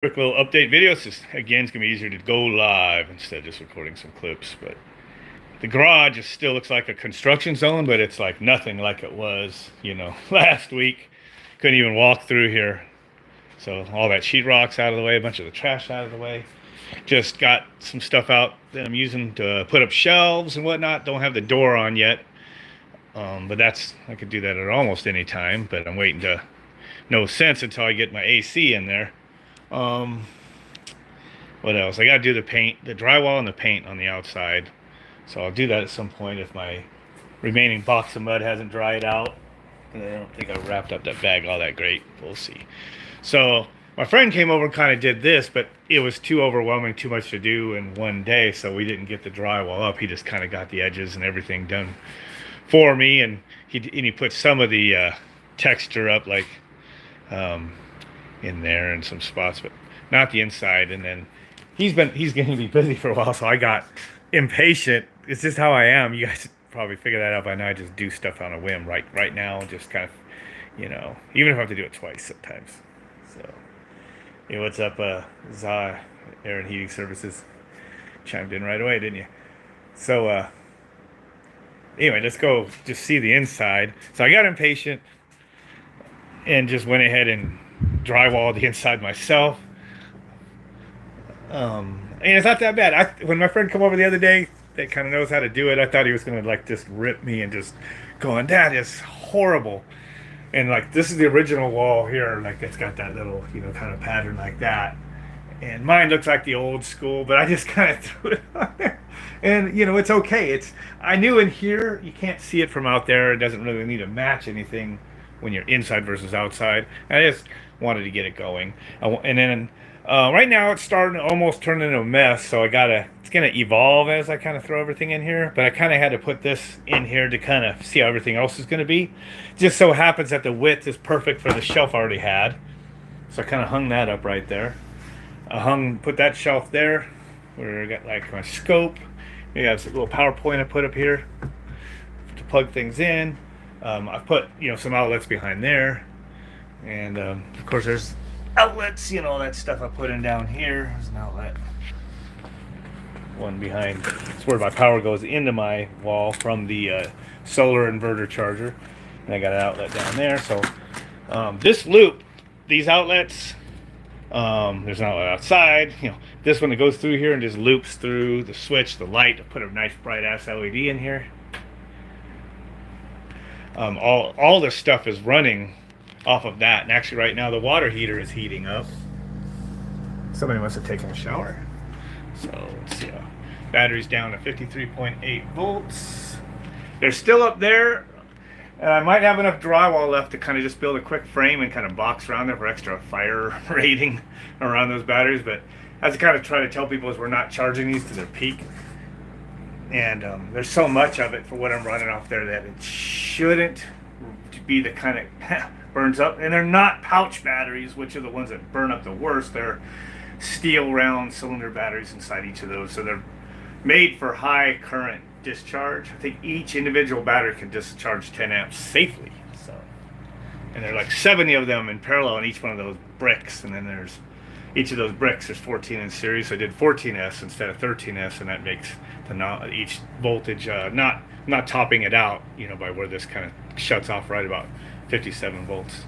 Quick little update video. Again, it's gonna be easier to go live instead of just recording some clips. But the garage still looks like a construction zone, but it's like nothing like it was, last week. Couldn't even walk through here. So all that sheetrock's out of the way, a bunch of the trash out of the way. Just got some stuff out that I'm using to put up shelves and whatnot. Don't have the door on yet, but I could do that at almost any time. But I'm waiting to no sense until I get my AC in there. Um, what else? I got to do the drywall and the paint on the outside. So I'll do that at some point if my remaining box of mud hasn't dried out. And I don't think I wrapped up that bag all that great. We'll see. So my friend came over and kind of did this, but it was too overwhelming, too much to do in one day. So we didn't get the drywall up. He just kind of got the edges and everything done for me. And he put some of the texture up, like in there and some spots, but not the inside. And then he's going to be busy for a while, so I got impatient. It's just how I am. You guys probably figure that out by now. I just do stuff on a whim right now, just kind of, even if I have to do it twice sometimes. So, hey, what's up, Za, Air and Heating Services? Chimed in right away, didn't you? So, anyway, let's go just see the inside. So I got impatient and just went ahead and drywalled the inside myself. And it's not that bad. When my friend come over the other day, that kind of knows how to do it, I thought he was gonna like just rip me and just going, "That is horrible." And like this is the original wall here, like it's got that little kind of pattern like that. And mine looks like the old school, but I just kind of threw it on there. And it's okay. I knew in here you can't see it from out there. It doesn't really need to match anything when you're inside versus outside. I just wanted to get it going, and then right now it's starting to almost turn into a mess. So it's gonna evolve as I kind of throw everything in here. But I kind of had to put this in here to kind of see how everything else is gonna be. Just so happens that the width is perfect for the shelf I already had, so I kind of hung that up right there. Put that shelf there where I got like my scope. Maybe I have a little PowerPoint I put up here to plug things in. I've put some outlets behind there, and of course there's outlets, that stuff I put in down here. There's an outlet, one behind. It's where my power goes into my wall from the solar inverter charger, and I got an outlet down there. So this loop, these outlets, there's an outlet outside. This one that goes through here and just loops through the switch, the light. I put a nice bright ass LED in here. All this stuff is running off of that, and actually right now the water heater is heating up. Somebody must have taken a shower. So let's see. Battery's down to 53.8 volts. They're still up there. I might have enough drywall left to kind of just build a quick frame and kind of box around there for extra fire rating around those batteries. But as I kind of try to tell people, is we're not charging these to their peak. And there's so much of it for what I'm running off there that it shouldn't be the kind of burns up. And they're not pouch batteries, which are the ones that burn up the worst. They're steel round cylinder batteries inside each of those. So they're made for high current discharge. I think each individual battery can discharge 10 amps safely. And there are like 70 of them in parallel in each one of those bricks. And then each of those bricks, there's 14 in series. So I did 14S instead of 13S, and that makes each voltage not topping it out, by where this kind of shuts off right about 57 volts.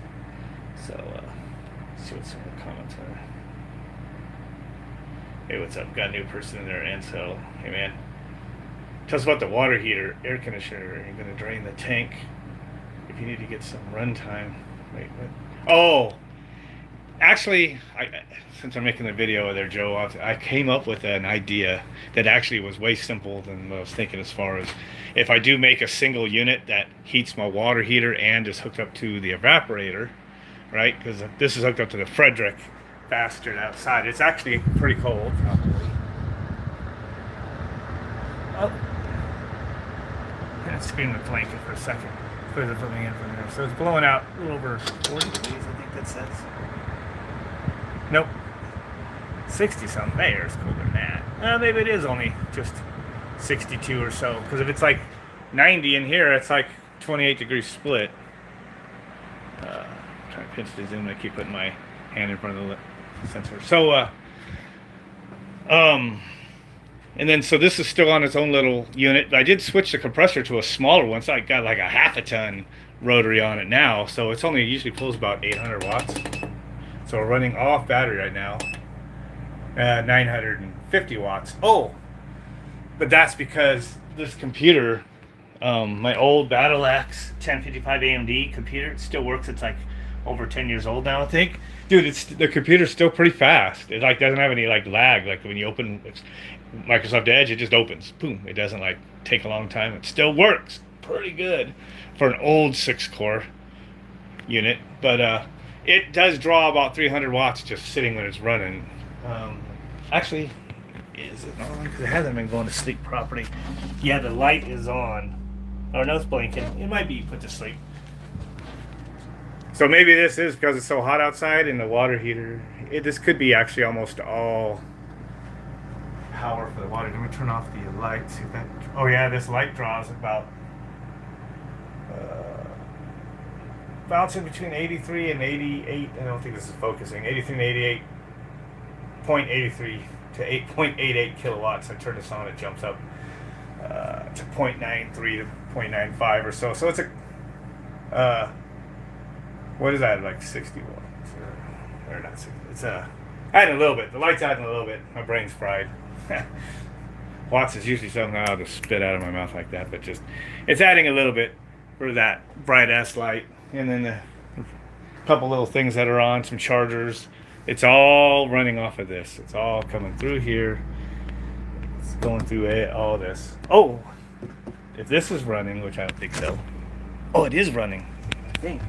So let's see what some of the comments are. Hey, what's up? Got a new person in there, and so hey man, tell us about the water heater, air conditioner. Are you going to drain the tank if you need to get some run time? Wait, what? Oh. Actually, since I'm making the video there, Joe, I came up with an idea that actually was way simple than what I was thinking, as far as if I do make a single unit that heats my water heater and is hooked up to the evaporator, right? Because this is hooked up to the Frederick bastard outside. It's actually pretty cold, probably. Oh. Let's screen the blanket for a second. Put something in from there. So it's blowing out a little over 40 degrees, I think that says. Nope. 60 something. There's cooler than that. Maybe it is only just 62 or so. Because if it's like 90 in here, it's like 28 degree split. Trying to pinch the zoom. I keep putting my hand in front of the sensor. So, um, and then so this is still on its own little unit. I did switch the compressor to a smaller one, so I got like a half a ton rotary on it now. So it's only usually pulls about 800 watts. So we're running off battery right now, 950 watts. Oh, but that's because this computer, my old Battle Axe 1055 AMD computer, it still works. It's like over 10 years old now, I think. Dude, the computer's still pretty fast. It like doesn't have any like lag. Like when you open Microsoft Edge, it just opens. Boom. It doesn't like take a long time. It still works pretty good for an old 6-core unit. But it does draw about 300 watts just sitting when it's running. Actually, is it on? Because it hasn't been going to sleep properly. Yeah, the light is on. Oh, no, it's blinking. It might be put to sleep. So maybe this is because it's so hot outside and the water heater. This could be actually almost all power for the water. Let me turn off the light. See if that. Oh yeah, this light draws about bouncing between 83 and 88. I don't think this is focusing. 83 and 88.83 to 8.88 kilowatts. I turn this on, it jumps up to 0.93 to 0.95 or so. So it's a what is that, like 60 watts? Or not 60. It's adding a little bit. The light's adding a little bit. My brain's fried. Watts is usually something I'll just spit out of my mouth like that, but just it's adding a little bit for that bright ass light. And then a couple little things that are on, some chargers. It's all running off of this. It's all coming through here. It's going through all this. Oh, if this is running, which I don't think so. Oh, it is running. I think.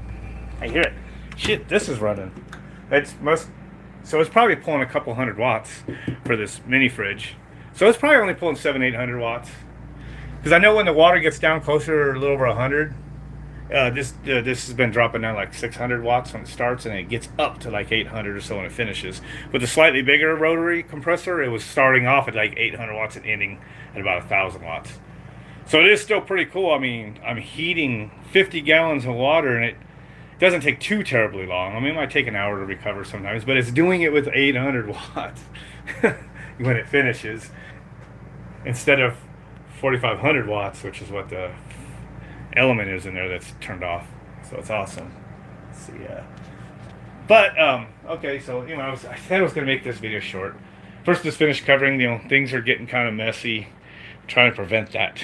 I hear it. Shit, this is running. So it's probably pulling a couple hundred watts for this mini fridge. So it's probably only pulling 700-800 watts. Because I know when the water gets down closer, a little over 100, this has been dropping down like 600 watts when it starts, and it gets up to like 800 or so when it finishes. With the slightly bigger rotary compressor, it was starting off at like 800 watts and ending at about 1,000 watts. So it is still pretty cool. I mean, I'm heating 50 gallons of water, and it doesn't take too terribly long. I mean, it might take an hour to recover sometimes, but it's doing it with 800 watts when it finishes, instead of 4,500 watts, which is what the element is in there that's turned off. So it's awesome. Let's see. But okay, so I said I was going to make this video short. First, just finished covering. Things are getting kind of messy. I'm trying to prevent that.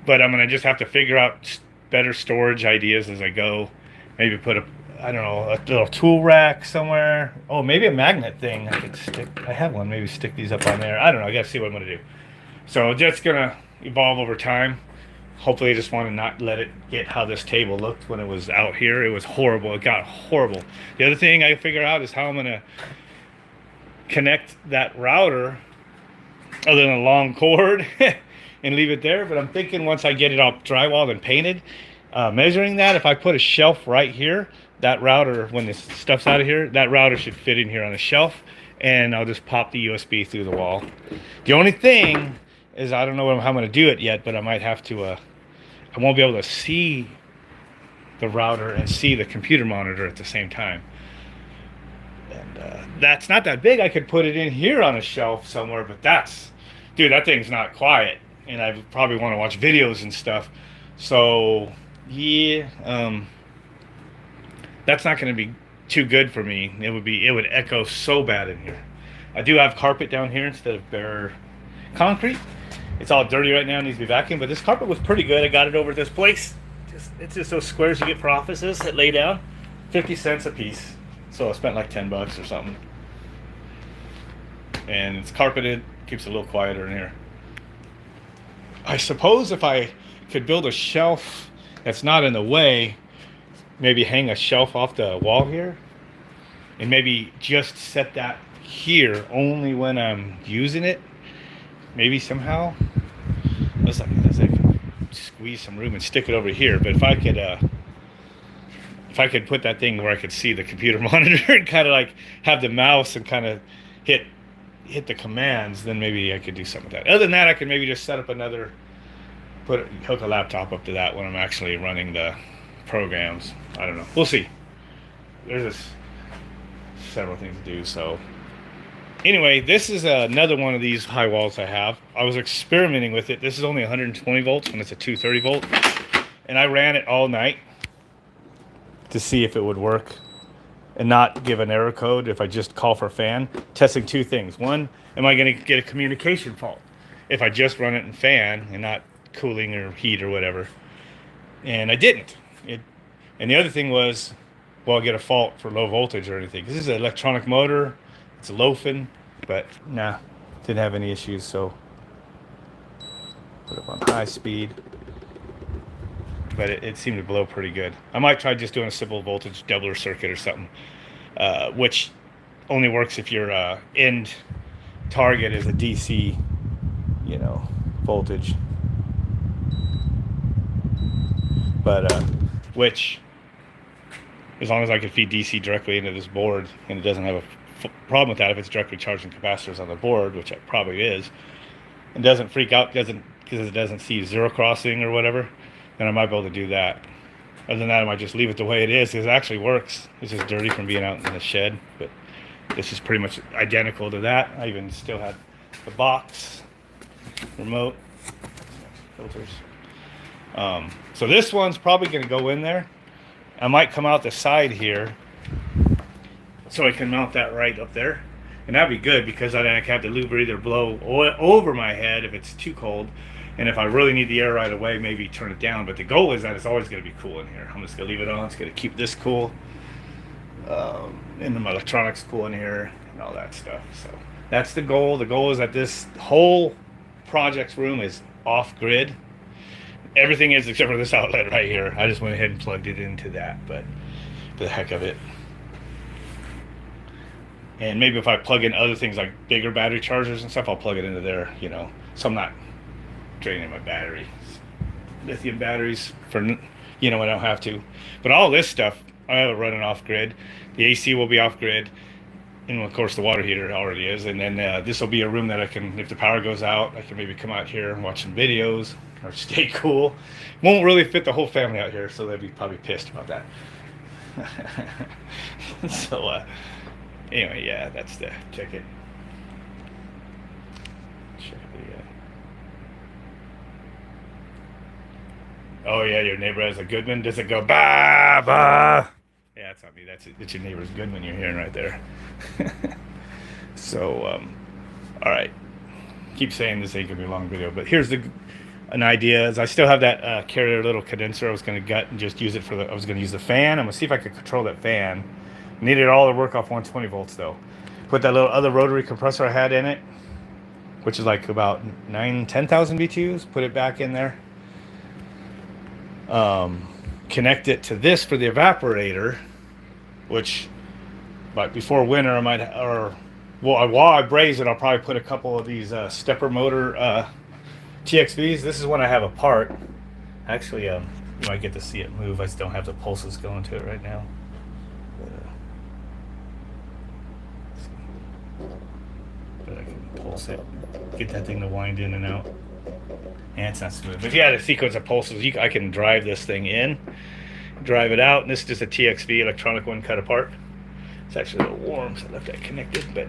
But I'm going to just have to figure out better storage ideas as I go. Maybe put a little tool rack somewhere. Oh, maybe a magnet thing I could stick. I have one. Maybe stick these up on there. I don't know. I got to see what I'm going to do. So just going to evolve over time. Hopefully, I just want to not let it get how this table looked when it was out here. It was horrible. It got horrible. The other thing I figure out is how I'm going to connect that router other than a long cord and leave it there. But I'm thinking once I get it all drywalled and painted, measuring that, if I put a shelf right here, that router, when this stuff's out of here, that router should fit in here on the shelf, and I'll just pop the USB through the wall. The only thing is I don't know how I'm going to do it yet, but I might have to, I won't be able to see the router and see the computer monitor at the same time. And that's not that big. I could put it in here on a shelf somewhere, but dude, that thing's not quiet, and I probably want to watch videos and stuff. So yeah, that's not going to be too good for me. It would echo so bad in here. I do have carpet down here instead of bare concrete. It's all dirty right now, needs to be vacuumed, but this carpet was pretty good. I got it over at this place. It's just those squares you get for offices that lay down, 50 cents a piece. So I spent like $10 or something. And it's carpeted, keeps it a little quieter in here. I suppose if I could build a shelf that's not in the way, maybe hang a shelf off the wall here, and maybe just set that here only when I'm using it. Maybe somehow, let's like squeeze some room and stick it over here. But if I could put that thing where I could see the computer monitor and kind of like have the mouse and kind of hit the commands, then maybe I could do something with that. Other than that, I could maybe just set up hook a laptop up to that when I'm actually running the programs. I don't know. We'll see. There's this several things to do. So anyway, this is another one of these high walls I have. I was experimenting with it. This is only 120 volts and it's a 230 volt. And I ran it all night to see if it would work and not give an error code if I just call for a fan. Testing two things. One, am I going to get a communication fault if I just run it in fan and not cooling or heat or whatever? And I didn't. And the other thing was, well, I'll get a fault for low voltage or anything. This is an electronic motor. It's loafing, but nah, didn't have any issues. So put it on high speed. But it seemed to blow pretty good. I might try just doing a simple voltage doubler circuit or something, which only works if your end target is a DC, voltage. But which, as long as I can feed DC directly into this board and it doesn't have a problem with that, if it's directly charging capacitors on the board, which it probably is, and doesn't freak out, because it doesn't see zero crossing or whatever, then I might be able to do that. Other than that, I might just leave it the way it is, because it actually works. It's just dirty from being out in the shed, but this is pretty much identical to that. I even still had the box, remote, filters. So this one's probably going to go in there. I might come out the side here so I can mount that right up there. And that'd be good, because then I can have the lube either blow over my head if it's too cold. And if I really need the air right away, maybe turn it down. But the goal is that it's always going to be cool in here. I'm just going to leave it on. It's going to keep this cool. And my electronics cool in here and all that stuff. So that's the goal. The goal is that this whole project's room is off-grid. Everything is except for this outlet right here. I just went ahead and plugged it into that, but for the heck of it. And maybe if I plug in other things like bigger battery chargers and stuff, I'll plug it into there, so I'm not draining my battery. Lithium batteries for, when I don't have to. But all this stuff, I have it running off grid. The AC will be off grid. And of course the water heater already is. And then this will be a room that I can, if the power goes out, I can maybe come out here and watch some videos or stay cool. Won't really fit the whole family out here, so they'd be probably pissed about that. So, anyway, yeah, that's the check it. Check the. Oh yeah, your neighbor has a Goodman. Does it go ba ba? Yeah, that's not me. It's your neighbor's Goodman you're hearing right there. So, all right. Keep saying this ain't gonna be a long video, but here's an idea. Is I still have that carrier little condenser I was gonna gut and just use it for I was gonna use the fan. I'm gonna see if I could control that fan. Needed all to work off 120 volts though. Put that little other rotary compressor I had in it, which is like about 10,000 BTUs. Put it back in there. Connect it to this for the evaporator, which, but before winter I might, while I braze it, I'll probably put a couple of these stepper motor TXVs. This is one I have apart. Actually, you might get to see it move. I just don't have the pulses going to it right now. But I can pulse it, get that thing to wind in and out. And it's not smooth. But if you had a sequence of pulses, I can drive this thing in, drive it out. And this is just a TXV electronic one cut apart. It's actually a little warm, so I left that connected. But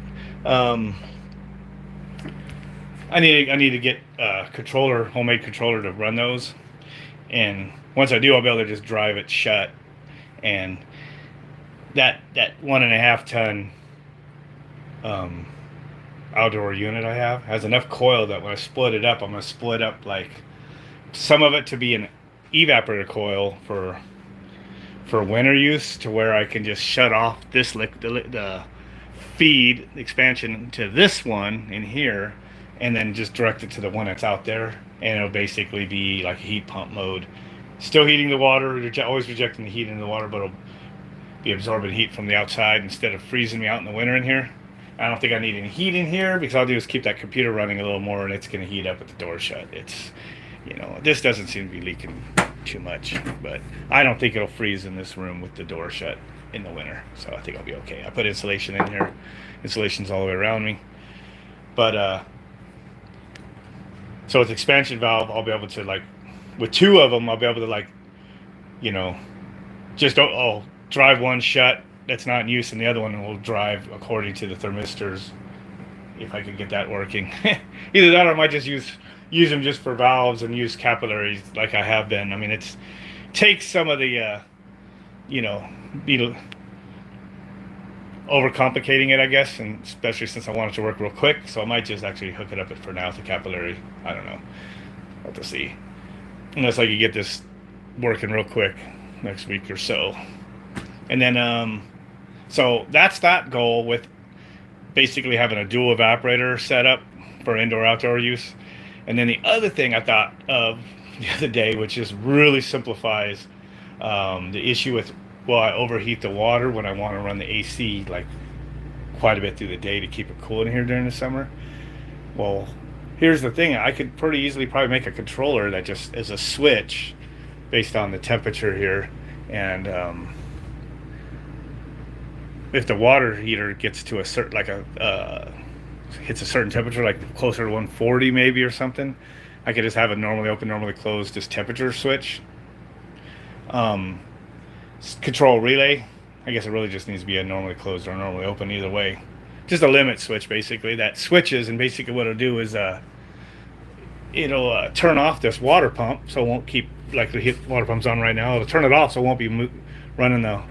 I need to get a homemade controller to run those. And once I do, I'll be able to just drive it shut. And that 1.5 ton outdoor unit I have has enough coil that when I split it up, I'm going to split up like some of it to be an evaporator coil for winter use, to where I can just shut off this the feed expansion to this one in here, and then just direct it to the one that's out there, and it'll basically be like a heat pump mode, still heating the water, always rejecting the heat into the water, but it'll be absorbing heat from the outside instead of freezing me out in the winter in here. I don't think I need any heat in here, because all I'll do is keep that computer running a little more, and it's going to heat up with the door shut. It's, this doesn't seem to be leaking too much, but I don't think it'll freeze in this room with the door shut in the winter, so I think I'll be okay. I put insulation in here. Insulation's all the way around me. But, so with expansion valve, I'll be able to, with two of them, I'll be able to, just drive one shut, that's not in use, and the other one will drive according to the thermistors. If I could get that working, either that or I might just use them just for valves and use capillaries like I have been. I mean, it's takes some of the you know, be overcomplicating it, I guess, and especially since I want it to work real quick. So I might just actually hook it up for now with the capillary. I don't know. We'll have to see. Unless I could get this working real quick next week or so. And then, so that's that goal with basically having a dual evaporator set up for indoor-outdoor use. And then the other thing I thought of the other day, which just really simplifies the issue with, well, I overheat the water when I want to run the AC like quite a bit through the day to keep it cool in here during the summer. Well, here's the thing. I could pretty easily probably make a controller that just is a switch based on the temperature here. And if the water heater gets to a certain, like hits a certain temperature, like closer to 140 maybe or something, I could just have a normally open, normally closed, just temperature switch. Control relay, I guess it really just needs to be a normally closed or normally open, either way. Just a limit switch, basically, that switches, and basically what it'll do is it'll turn off this water pump, so it won't keep, like the water pump's on right now, it'll turn it off so it won't be running the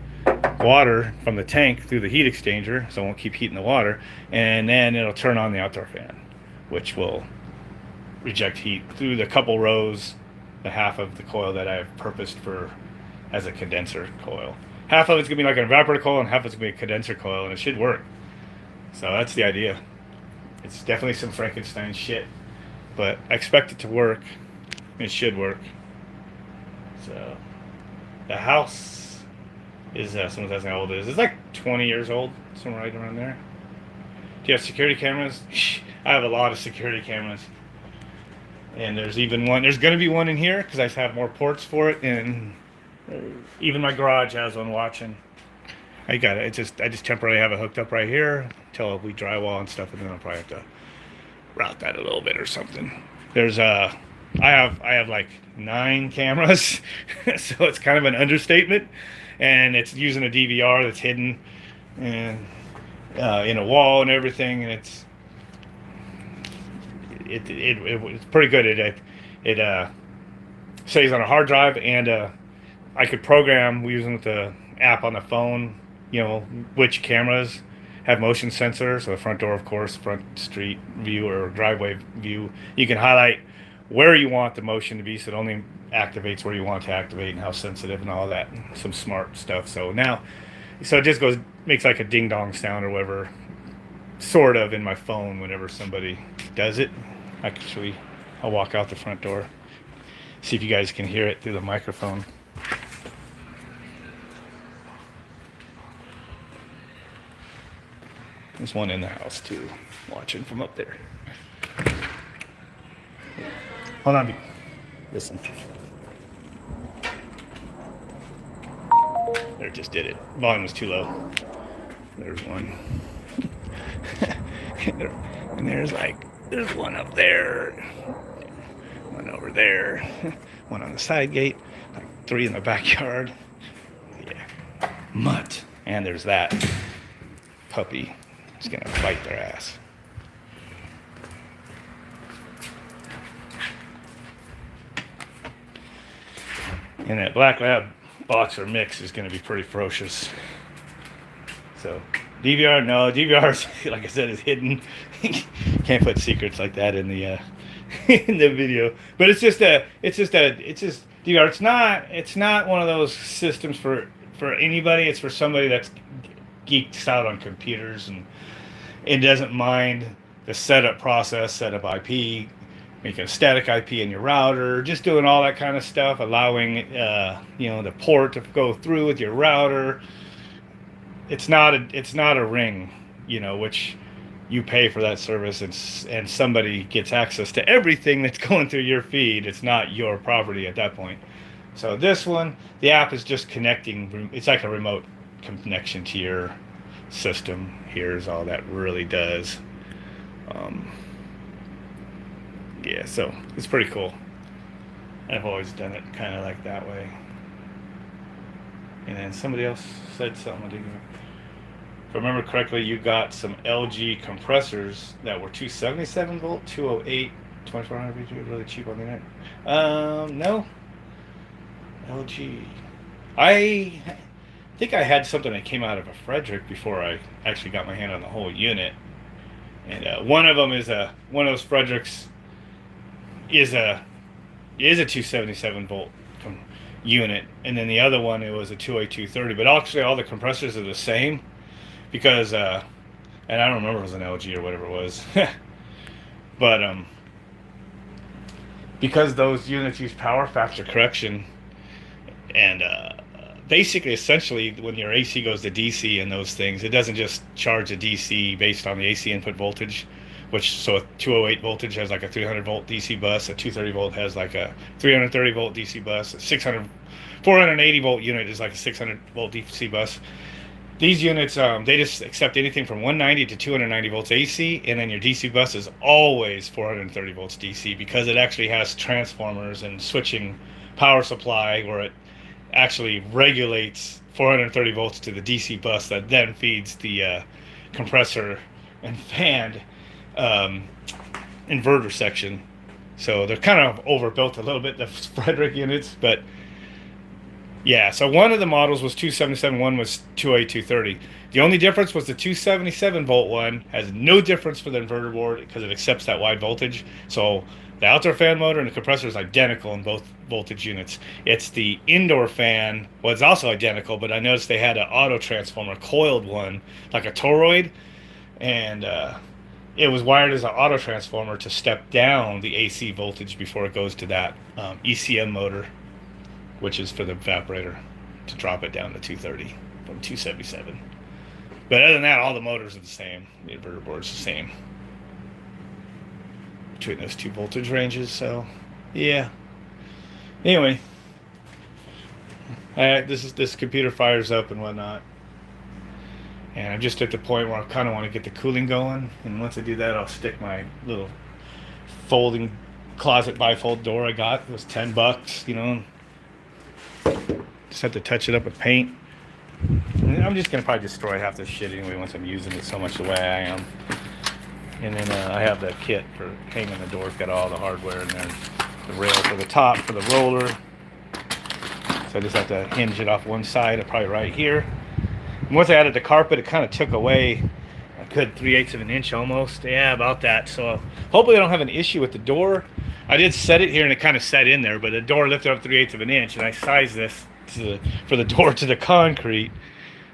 water from the tank through the heat exchanger, so it won't keep heating the water, and then it'll turn on the outdoor fan, which will reject heat through the couple rows, the half of the coil that I've purposed for as a condenser coil. Half of it's gonna be like an evaporator coil, and half of it's gonna be a condenser coil, and it should work. So that's the idea. It's definitely some Frankenstein shit, but I expect it to work. It should work. So the house is someone's asking how old it is. It's like 20 years old, somewhere right around there. Do you have security cameras? I have a lot of security cameras. And there's even one. There's going to be one in here because I have more ports for it, and even my garage has one watching. I got it. I just temporarily have it hooked up right here until we drywall and stuff, and then I'll probably have to route that a little bit or something. There's I have like 9 cameras, so it's kind of an understatement, and it's using a DVR that's hidden and in a wall and everything, and it's pretty good. It stays on a hard drive, and I could program using the app on the phone, which cameras have motion sensor. So the front door, of course, front street view or driveway view. You can highlight where you want the motion to be, so it only activates where you want to activate and how sensitive and all that. Some smart stuff. So it just makes like a ding dong sound or whatever, sort of, in my phone whenever somebody does it. I'll walk out the front door, see if you guys can hear it through the microphone. There's one in the house too, watching from up there. Hold on, listen. There, just did it. Volume was too low. There's one. And there's one up there, one over there, one on the side gate, like 3 in the backyard. Yeah, mutt. And there's that puppy. It's gonna bite their ass. And that black lab boxer mix is gonna be pretty ferocious. So DVR, no, DVR, like I said, is hidden. Can't put secrets like that in the in the video. But it's just DVR. It's not one of those systems for anybody. It's for somebody that's geeked out on computers and it doesn't mind the setup process, setup IP, making a static IP in your router, just doing all that kind of stuff, allowing the port to go through with your router. It's not a ring, which you pay for that service, and somebody gets access to everything that's going through your feed. It's not your property at that point. So this one, the app is just connecting. It's like a remote connection to your system. Here's all that really does. Yeah, so it's pretty cool. I've always done it kind of like that way. And then somebody else said something. if I remember correctly, you got some LG compressors that were 277 volt, 208, 2400 BTU, really cheap on the internet. No, LG. I think I had something that came out of a Frederick before I actually got my hand on the whole unit. And one of them is one of those Fredericks is a 277 volt unit, and then the other one it was a 28230. But actually, all the compressors are the same because, and I don't remember if it was an LG or whatever it was, but because those units use power factor correction, and basically, essentially, when your AC goes to DC and those things, it doesn't just charge the DC based on the AC input voltage, which, so a 208 voltage has like a 300 volt DC bus, a 230 volt has like a 330 volt DC bus, a 480 volt unit is like a 600 volt DC bus. These units, they just accept anything from 190 to 290 volts AC, and then your DC bus is always 430 volts DC because it actually has transformers and switching power supply where it actually regulates 430 volts to the DC bus that then feeds the compressor and fan inverter section. So they're kind of overbuilt a little bit, the Frederick units, but yeah. So one of the models was 277, one was 28230. The only difference was the 277 volt one has no difference for the inverter board because it accepts that wide voltage. So the outdoor fan motor and the compressor is identical in both voltage units. It's the indoor fan, well, it's also identical, but I noticed they had an auto transformer, coiled one, like a toroid, and it was wired as an auto transformer to step down the AC voltage before it goes to that ECM motor, which is for the evaporator, to drop it down to 230 from 277. But other than that, all the motors are the same. The inverter board is the same between those two voltage ranges. So, yeah. Anyway, this computer fires up and whatnot, and I'm just at the point where I kind of want to get the cooling going. And once I do that, I'll stick my little folding closet bifold door I got. It was $10, you know. Just have to touch it up with paint. And I'm just gonna probably destroy half this shit anyway once I'm using it so much the way I am. And then I have the kit for hanging the door. It's got all the hardware in there. The rail for the top for the roller. So I just have to hinge it off one side, probably right here. And once I added the carpet, it kind of took away a good 3/8 of an inch almost. Yeah, about that. So hopefully I don't have an issue with the door. I did set it here and it kind of set in there, but the door lifted up 3/8 of an inch, and I sized this for the door to the concrete.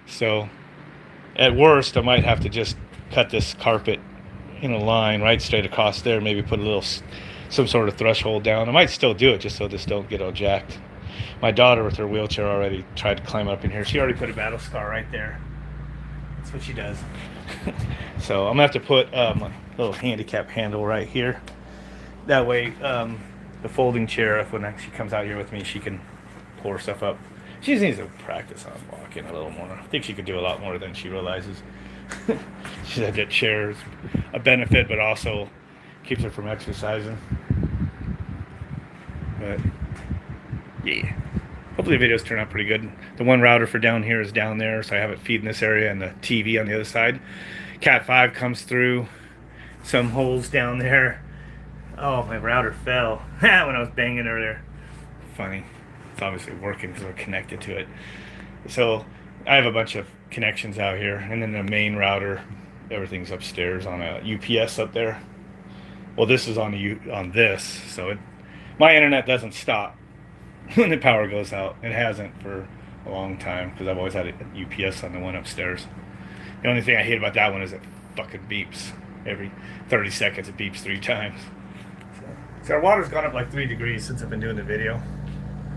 So at worst, I might have to just cut this carpet in a line right straight across there. Maybe put a little some sort of threshold down. I might still do it just so this don't get all jacked. My daughter with her wheelchair already tried to climb up in here. She already put a battle scar right there. That's what she does. So I'm gonna have to put a little handicap handle right here. That way, the folding chair, when she comes out here with me, she can pull her stuff up. She just needs to practice on walking a little more. I think she could do a lot more than she realizes. She said that chair is a benefit, but also keeps her from exercising. But yeah, hopefully the videos turn out pretty good. The one router for down here is down there, so I have it feeding this area, and the TV on the other side. Cat 5 comes through some holes down there. Oh, my router fell when I was banging earlier. Funny. It's obviously working because we're connected to it. So I have a bunch of connections out here, and then the main router, everything's upstairs on a UPS up there. Well, this is on this, so my internet doesn't stop when the power goes out. It hasn't for a long time because I've always had a UPS on the one upstairs. The only thing I hate about that one is it fucking beeps. Every 30 seconds it beeps 3 times. So our water's gone up like 3 degrees since I've been doing the video.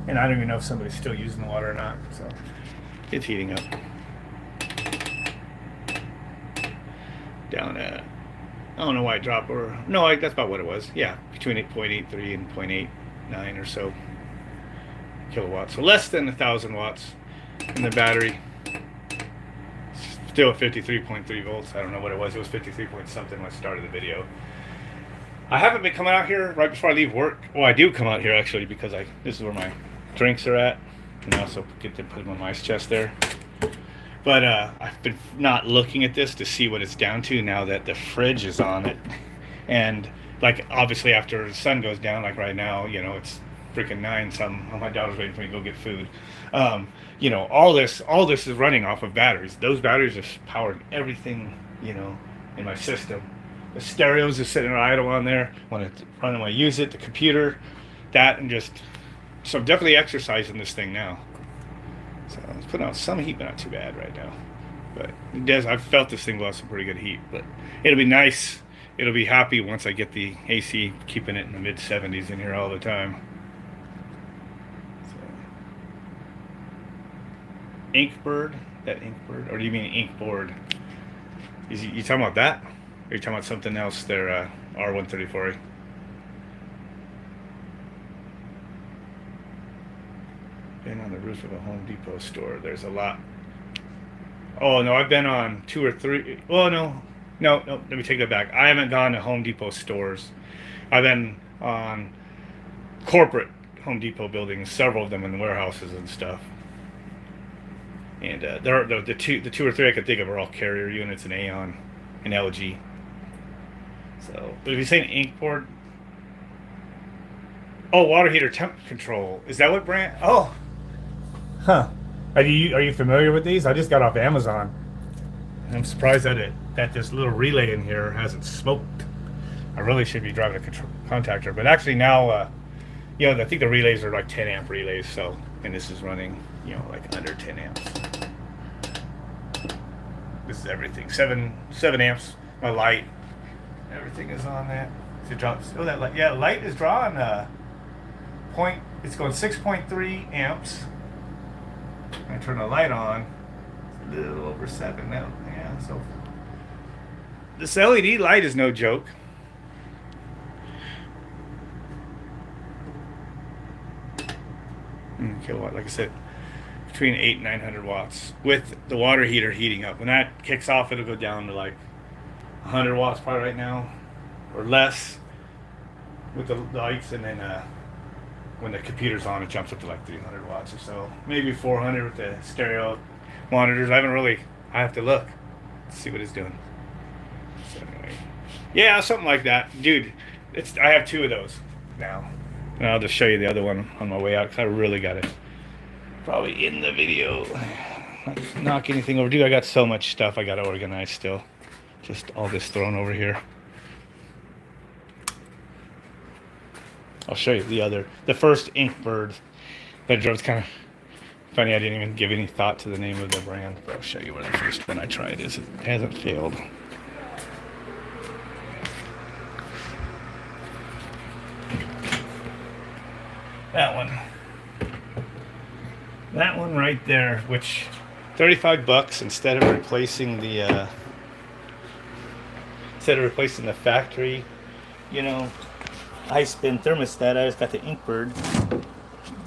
And I don't even know if somebody's still using the water or not. So it's heating up. Down at, I don't know why it dropped, or no, that's about what it was. Yeah, between 8.83 and 0.89 or so kilowatts. So less than 1,000 watts in the battery. Still 53.3 volts. I don't know what it was. It was 53 point something when I started the video. I haven't been coming out here right before I leave work. Well, I do come out here actually because this is where my drinks are at, and I also get to put them on my ice chest there. But I've been not looking at this to see what it's down to now that the fridge is on it. And like obviously after the sun goes down, like right now, you know, it's freaking 9 some. My daughter's waiting for me to go get food. You know, all this is running off of batteries. Those batteries are powering everything, you know, in my system. The stereos are sitting idle on there when it's running when I use it, the computer, that, and just so I'm definitely exercising this thing now. So it's putting out some heat, but not too bad right now. But it does. I've felt this thing blow some pretty good heat. But it'll be nice. It'll be happy once I get the AC, keeping it in the mid 70s in here all the time. So. Inkbird, that Inkbird, or do you mean Inkboard? You talking about that? Or are you talking about something else? There, R134. Been on the roof of a Home Depot store. There's a lot. Oh no, I've been on 2 or 3. Well, no. Let me take that back. I haven't gone to Home Depot stores. I've been on corporate Home Depot buildings, several of them in the warehouses and stuff. And the two or three I could think of are all Carrier units and Aeon and LG. So, but if you're saying Inkboard, oh, water heater temp control. Is that what brand? Oh, huh. Are you familiar with these? I just got off Amazon. I'm surprised that this little relay in here hasn't smoked. I really should be driving a contactor, but actually now, you know, I think the relays are like 10 amp relays. So, and this is running, you know, like under 10 amps. This is everything. 7 amps. My light. Everything is on that. It drops. Oh, that light. Yeah, light is drawing it's going 6.3 amps. I turn the light on. It's a little over 7 now. Yeah, so this LED light is no joke. Kilowatt, like I said, between 8 and 900 watts with the water heater heating up. When that kicks off, it'll go down to like 100 watts probably right now, or less with the lights, and then when the computer's on, it jumps up to like 300 watts or so, maybe 400 with the stereo monitors. I have to look to see what it's doing. So anyway, yeah, something like that, dude. I have 2 of those now, and I'll just show you the other one on my way out because I really got it probably in the video. Not knock anything over, dude. I got so much stuff I got to organize still. Just all this thrown over here. I'll show you the first Inkbird that I drove. It's kind of funny, I didn't even give any thought to the name of the brand, but I'll show you where the first one I tried is. It hasn't failed. That one right there, which $35 instead of replacing the factory, you know, high spin thermostat. I just got the Inkbird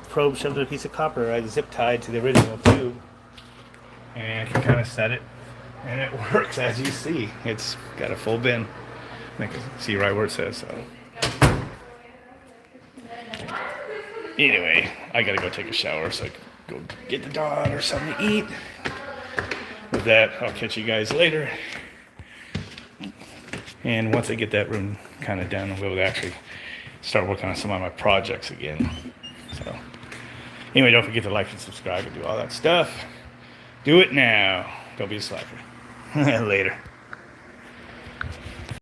probe shoved in a piece of copper. I zip tied to the original tube, and I can kind of set it, and it works as you see. It's got a full bin. I can see right where it says so. Anyway, I gotta go take a shower so I can go get the daughter something to eat. With that, I'll catch you guys later. And once I get that room kind of done, I'll be able to actually start working on some of my projects again. So, anyway, don't forget to like and subscribe and do all that stuff. Do it now. Don't be a slacker. Later.